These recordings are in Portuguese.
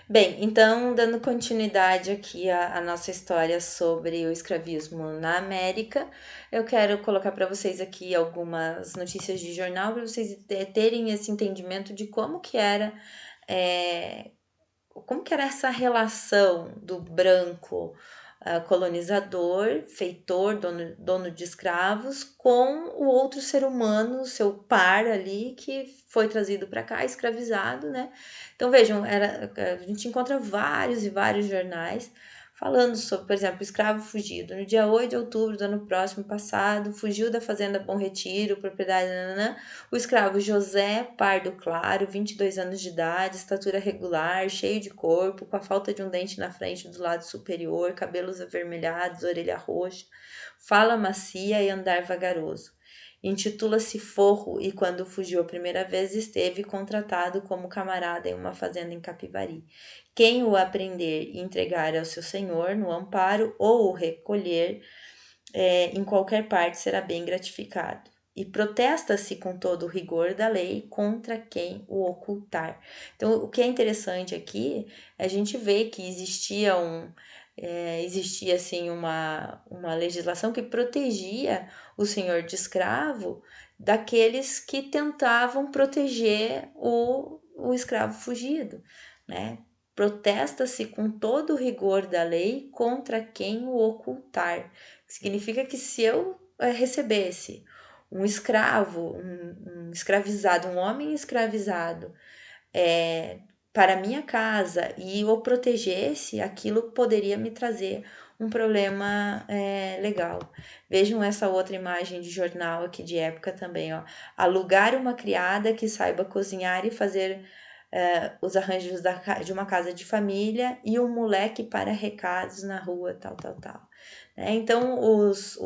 Bem, então, dando continuidade aqui à nossa história sobre o escravismo na América, eu quero colocar para vocês aqui algumas notícias de jornal para vocês terem esse entendimento de é, como que era essa relação do branco colonizador, feitor, dono de escravos, com o outro ser humano, seu par ali, que foi trazido para cá, escravizado, né? Então vejam, a gente encontra vários e vários jornais falando sobre, por exemplo, o escravo fugido. No dia 8 de outubro do ano próximo passado, fugiu da fazenda Bom Retiro, propriedade, nananã, o escravo José Pardo Claro, 22 anos de idade, estatura regular, cheio de corpo, com a falta de um dente na frente do lado superior, cabelos avermelhados, orelha roxa, fala macia e andar vagaroso. Intitula-se Forro e quando fugiu a primeira vez esteve contratado como camarada em uma fazenda em Capivari. Quem o aprender e entregar ao seu senhor no amparo ou o recolher em qualquer parte será bem gratificado. E protesta-se com todo o rigor da lei contra quem o ocultar. Então, o que é interessante aqui, a gente vê que existia assim uma legislação que protegia o senhor de escravo daqueles que tentavam proteger o escravo fugido, né? Protesta-se com todo o rigor da lei contra quem o ocultar. Significa que se eu recebesse um escravo, um escravizado, um homem escravizado, é, para minha casa e o protegesse, aquilo poderia me trazer um problema legal. Vejam essa outra imagem de jornal aqui de época também, ó. Alugar uma criada que saiba cozinhar e fazer os arranjos de uma casa de família e um moleque para recados na rua, tal, tal, tal. Então, os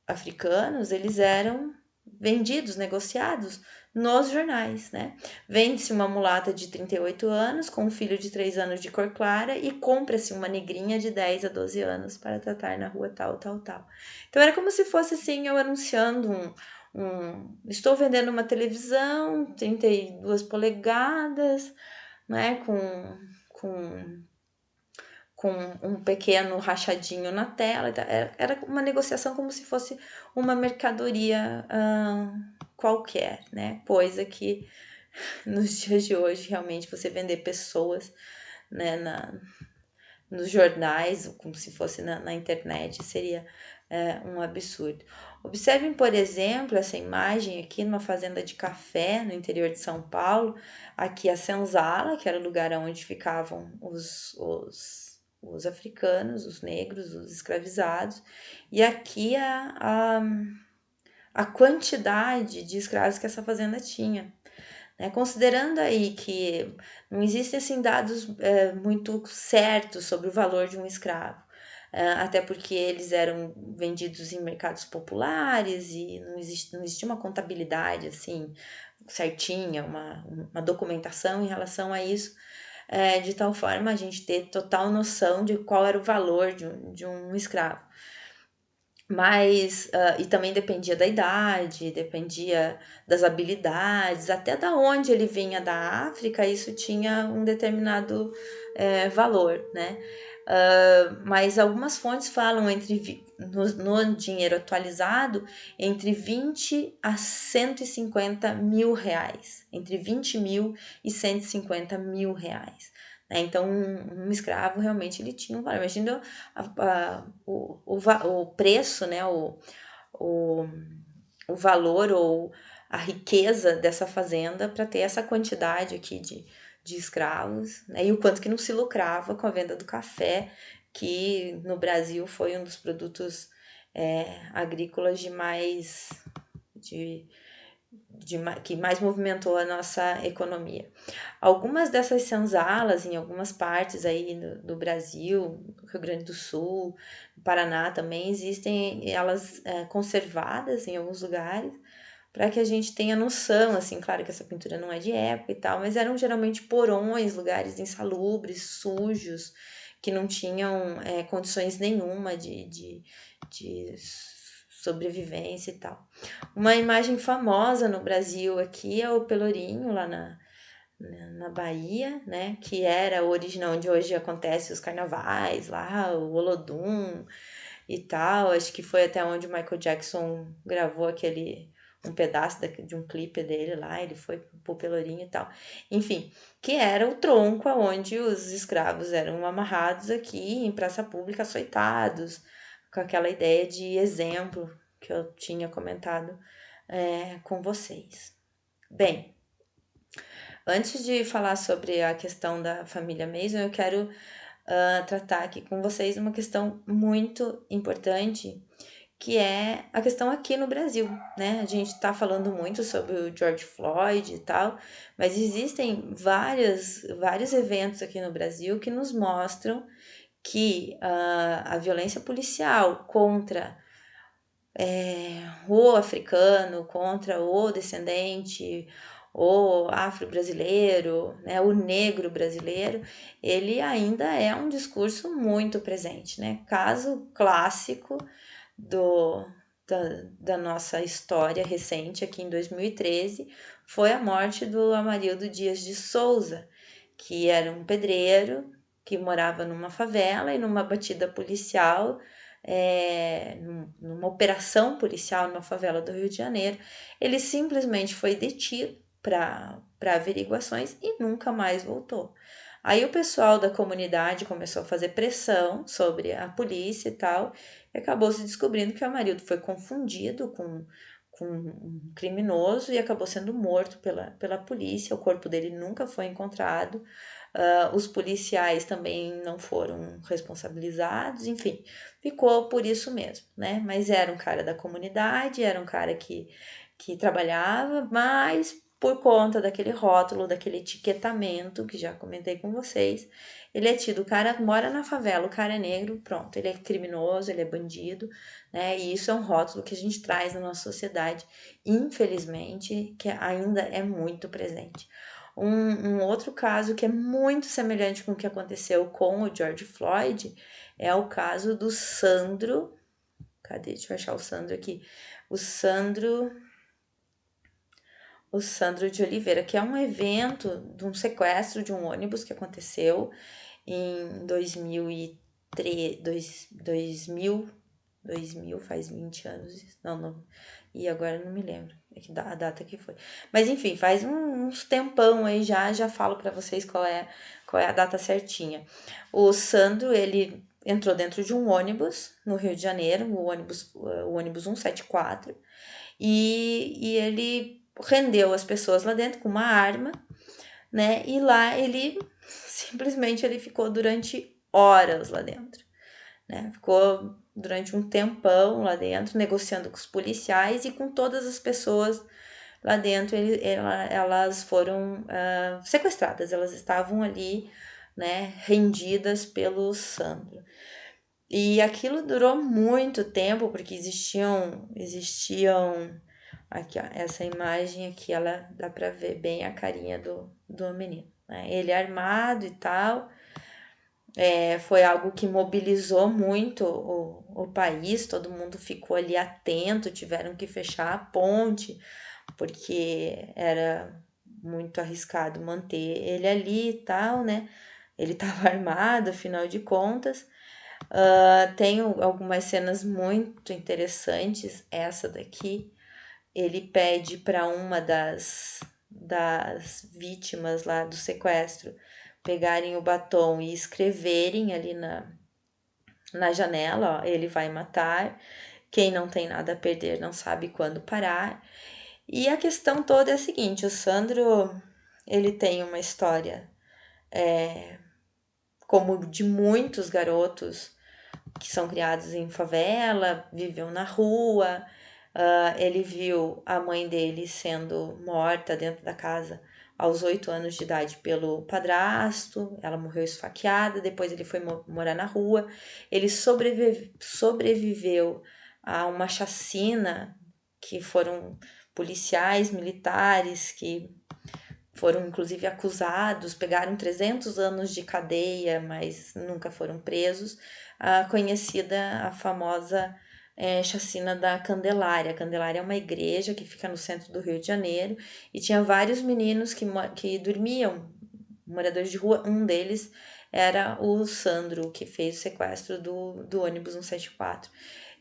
africanos, eles eram vendidos, negociados nos jornais, né? Vende-se uma mulata de 38 anos com um filho de 3 anos de cor clara e compra-se uma negrinha de 10 a 12 anos para tratar na rua tal, tal, tal. Então era como se fosse assim, eu anunciando estou vendendo uma televisão 32 polegadas, né, com um pequeno rachadinho na tela. Era uma negociação como se fosse uma mercadoria qualquer, né? Coisa que nos dias de hoje realmente você vender pessoas, né, nos jornais, como se fosse na internet, seria um absurdo. Observem, por exemplo, essa imagem aqui numa fazenda de café no interior de São Paulo, aqui a senzala, que era o lugar onde ficavam os africanos, os negros, os escravizados, e aqui a quantidade de escravos que essa fazenda tinha. Né? Considerando aí que não existem assim, dados muito certos sobre o valor de um escravo, até porque eles eram vendidos em mercados populares e não existia uma contabilidade assim certinha, uma documentação em relação a isso, de tal forma a gente ter total noção de qual era o valor de um escravo. Mas, e também dependia da idade, dependia das habilidades, até da onde ele vinha da África, isso tinha um determinado valor, né? Mas algumas fontes falam no dinheiro atualizado entre 20 a 150 mil reais, entre 20 mil e 150 mil reais. Né? Então, um escravo realmente ele tinha um valor. Imagina o preço, né? O, o valor ou a riqueza dessa fazenda para ter essa quantidade aqui de escravos, né? E o quanto que não se lucrava com a venda do café, que no Brasil foi um dos produtos agrícolas de, que mais movimentou a nossa economia. Algumas dessas senzalas, em algumas partes aí do Brasil, do Rio Grande do Sul, no Paraná também, existem elas conservadas em alguns lugares, para que a gente tenha noção, assim, claro que essa pintura não é de época e tal, mas eram geralmente porões, lugares insalubres, sujos, que não tinham condições nenhuma de sobrevivência e tal. Uma imagem famosa no Brasil aqui é o Pelourinho, lá na Bahia, né? Que era a origem onde hoje acontece os carnavais lá, o Olodum e tal. Acho que foi até onde o Michael Jackson gravou um pedaço de um clipe dele lá, ele foi pro Pelourinho e tal. Enfim, que era o tronco aonde os escravos eram amarrados aqui em praça pública, açoitados, com aquela ideia de exemplo que eu tinha comentado com vocês. Bem, antes de falar sobre a questão da família Mason, eu quero tratar aqui com vocês uma questão muito importante, que é a questão aqui no Brasil, né? A gente está falando muito sobre o George Floyd e tal, mas existem vários eventos aqui no Brasil que nos mostram que a violência policial contra o africano, contra o descendente, o afro-brasileiro, né, o negro brasileiro, ele ainda é um discurso muito presente, né? Caso clássico do, da nossa história recente, aqui em 2013, foi a morte do Amarildo Dias de Souza, que era um pedreiro que morava numa favela e numa batida policial, numa operação policial numa favela do Rio de Janeiro, ele simplesmente foi detido para averiguações e nunca mais voltou. Aí o pessoal da comunidade começou a fazer pressão sobre a polícia e tal, e acabou se descobrindo que o Amarildo foi confundido com um criminoso e acabou sendo morto pela polícia. O corpo dele nunca foi encontrado. Os policiais também não foram responsabilizados, enfim, ficou por isso mesmo, né? Mas era um cara da comunidade, era um cara que trabalhava, mas por conta daquele rótulo, daquele etiquetamento que já comentei com vocês, ele é tido, o cara mora na favela, o cara é negro, pronto, ele é criminoso, ele é bandido, né? E isso é um rótulo que a gente traz na nossa sociedade, infelizmente, que ainda é muito presente. Um outro caso que é muito semelhante com o que aconteceu com o George Floyd é o caso do Sandro. Cadê? Deixa eu achar o Sandro aqui. O Sandro. O Sandro de Oliveira, que é um evento de um sequestro de um ônibus que aconteceu em 2003, 2000, faz 20 anos, não, e agora não me lembro a data que foi. Mas enfim, faz uns tempão aí já falo para vocês qual é a data certinha. O Sandro, ele entrou dentro de um ônibus no Rio de Janeiro, o ônibus 174, e ele rendeu as pessoas lá dentro com uma arma, né? E lá ele simplesmente ele ficou durante horas lá dentro, né? Ficou durante um tempão lá dentro, negociando com os policiais e com todas as pessoas lá dentro. Elas foram sequestradas, elas estavam ali, né? Rendidas pelo Sandro. E aquilo durou muito tempo, porque existiam aqui, ó, essa imagem aqui, ela dá pra ver bem a carinha do menino, né? Ele armado e tal. Foi algo que mobilizou muito o país, todo mundo ficou ali atento, tiveram que fechar a ponte, porque era muito arriscado manter ele ali e tal, né? Ele estava armado, afinal de contas. Tem algumas cenas muito interessantes, essa daqui. Ele pede para uma das vítimas lá do sequestro pegarem o batom e escreverem ali na janela, ó, ele vai matar, quem não tem nada a perder não sabe quando parar. E a questão toda é a seguinte, o Sandro, ele tem uma história como de muitos garotos que são criados em favela, viveu na rua. Ele viu a mãe dele sendo morta dentro da casa aos 8 anos de idade pelo padrasto. Ela morreu esfaqueada, depois ele foi morar na rua. Ele sobreviveu a uma chacina que foram policiais militares que foram inclusive acusados, pegaram 300 anos de cadeia, mas nunca foram presos. A famosa chacina da Candelária. A Candelária é uma igreja que fica no centro do Rio de Janeiro e tinha vários meninos que dormiam, moradores de rua. Um deles era o Sandro, que fez o sequestro do ônibus 174.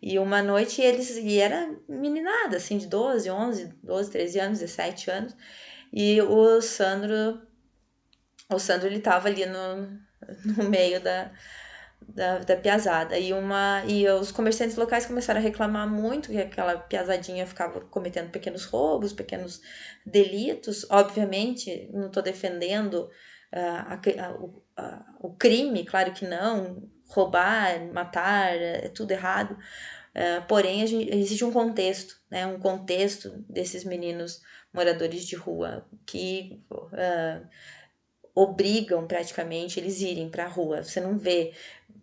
E uma noite e era meninada, assim, de 12, 11, 12, 13 anos, 17 anos. E o Sandro ele tava ali no meio da piazada. E os comerciantes locais começaram a reclamar muito que aquela piazadinha ficava cometendo pequenos roubos, pequenos delitos. Obviamente, não estou defendendo o crime, claro que não. Roubar, matar, é tudo errado. Porém, existe um contexto, né? Um contexto desses meninos moradores de rua que obrigam praticamente eles irem para a rua. Você não vê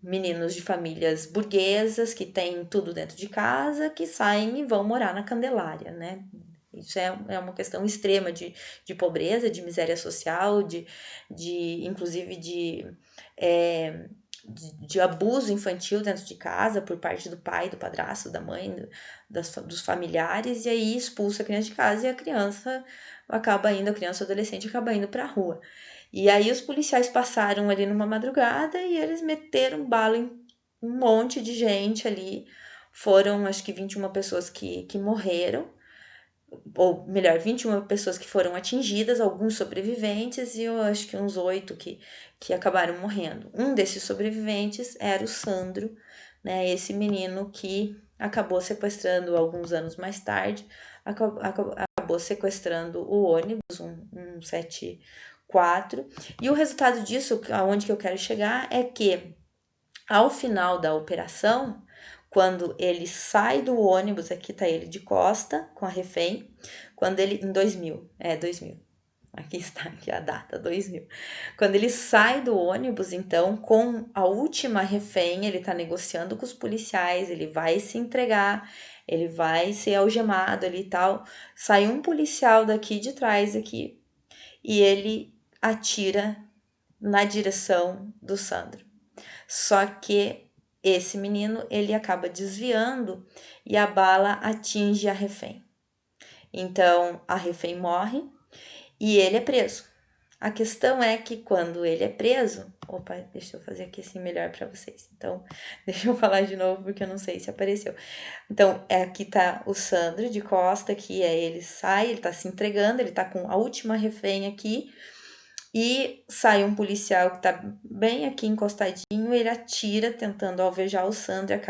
meninos de famílias burguesas que têm tudo dentro de casa que saem e vão morar na Candelária, né? Isso é uma questão extrema de pobreza, de miséria social, inclusive de abuso infantil dentro de casa por parte do pai, do padrasto, da mãe, dos familiares, e aí expulsa a criança de casa e a criança a criança ou adolescente acaba indo para a rua. E aí os policiais passaram ali numa madrugada e eles meteram bala em um monte de gente ali. Foram, acho que 21 pessoas que morreram, ou melhor, 21 pessoas que foram atingidas, alguns sobreviventes, e eu acho que uns 8 que acabaram morrendo. Um desses sobreviventes era o Sandro, né? Esse menino que acabou sequestrando alguns anos mais tarde, acabou sequestrando o ônibus, um 74. E o resultado disso, aonde que eu quero chegar, é que ao final da operação, quando ele sai do ônibus, aqui tá ele de costa com a refém, em 2000, aqui está aqui a data, 2000. Quando ele sai do ônibus, então, com a última refém, ele tá negociando com os policiais, ele vai se entregar, ele vai ser algemado ali e tal. Sai um policial daqui de trás aqui e ele atira na direção do Sandro. Só que esse menino, ele acaba desviando e a bala atinge a refém. Então, a refém morre e ele é preso. A questão é que quando ele é preso... Opa, deixa eu fazer aqui assim melhor para vocês. Então, deixa eu falar de novo porque eu não sei se apareceu. Então, aqui tá o Sandro de costa, que ele sai, ele tá se entregando, ele tá com a última refém aqui. E sai um policial que tá bem aqui encostadinho, ele atira tentando alvejar o Sandro e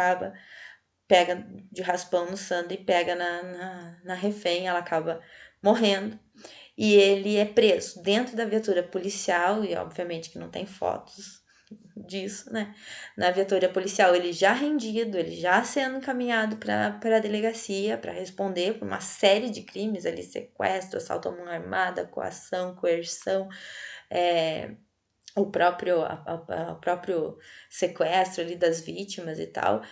pega de raspão no Sandro e pega na refém, ela acaba morrendo. E ele é preso dentro da viatura policial, e obviamente que não tem fotos disso, né? Na viatura policial, ele já rendido, ele já sendo encaminhado para a delegacia para responder por uma série de crimes ali: sequestro, assalto à mão armada, coação, coerção, o próprio sequestro ali das vítimas e tal.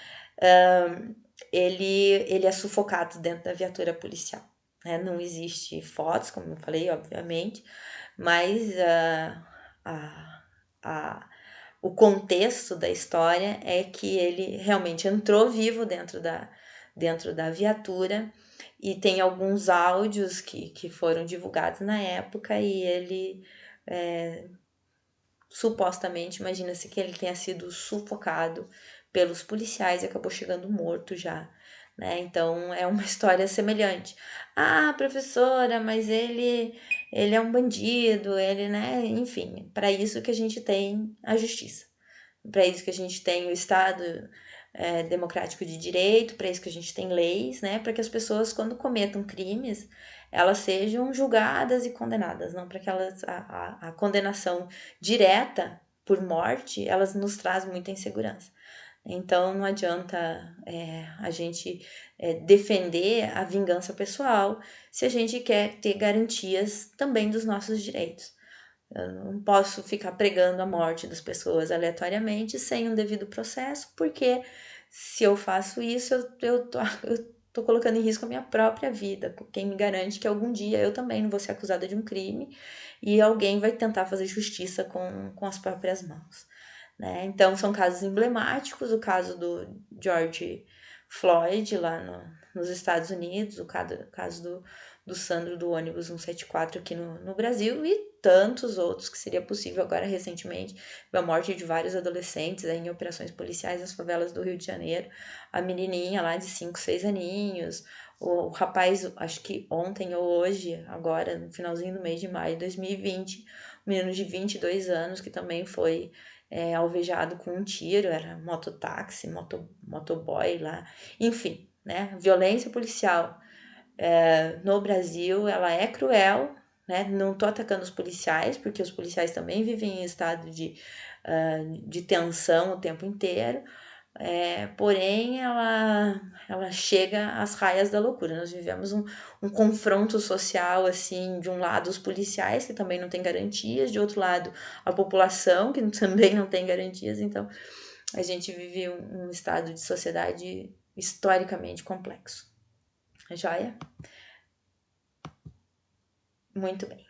Ele é sufocado dentro da viatura policial. Né? Não existe fotos, como eu falei, obviamente, mas o contexto da história é que ele realmente entrou vivo dentro da viatura, e tem alguns áudios que foram divulgados na época, e ele supostamente, imagina-se que ele tenha sido sufocado pelos policiais e acabou chegando morto já, né? Então é uma história semelhante. Ah, professora, mas ele é um bandido, ele, né? Enfim, para isso que a gente tem a justiça, para isso que a gente tem o Estado democrático de direito, para isso que a gente tem leis, né? Para que as pessoas, quando cometam crimes, elas sejam julgadas e condenadas, não para que a condenação direta por morte, elas nos traz muita insegurança. Então não adianta a gente defender a vingança pessoal se a gente quer ter garantias também dos nossos direitos. Eu não posso ficar pregando a morte das pessoas aleatoriamente sem um devido processo, porque se eu faço isso, eu tô colocando em risco a minha própria vida. Quem me garante que algum dia eu também não vou ser acusada de um crime e alguém vai tentar fazer justiça com as próprias mãos, né? Então, são casos emblemáticos. O caso do George Floyd, lá nos Estados Unidos, o caso do Sandro do ônibus 174 aqui no Brasil, e tantos outros que seria possível agora recentemente, a morte de vários adolescentes aí, em operações policiais nas favelas do Rio de Janeiro, a menininha lá de 5, 6 aninhos, o rapaz, acho que ontem ou hoje, agora no finalzinho do mês de maio de 2020, um menino de 22 anos que também foi alvejado com um tiro, era mototáxi, motoboy lá, enfim, né? Violência policial no Brasil, ela é cruel, né? Não tô atacando os policiais, porque os policiais também vivem em estado de tensão o tempo inteiro, porém ela chega às raias da loucura. Nós vivemos um confronto social, assim, de um lado os policiais, que também não tem garantias, de outro lado a população, que também não tem garantias, então a gente vive um estado de sociedade historicamente complexo. Joia? Muito bem.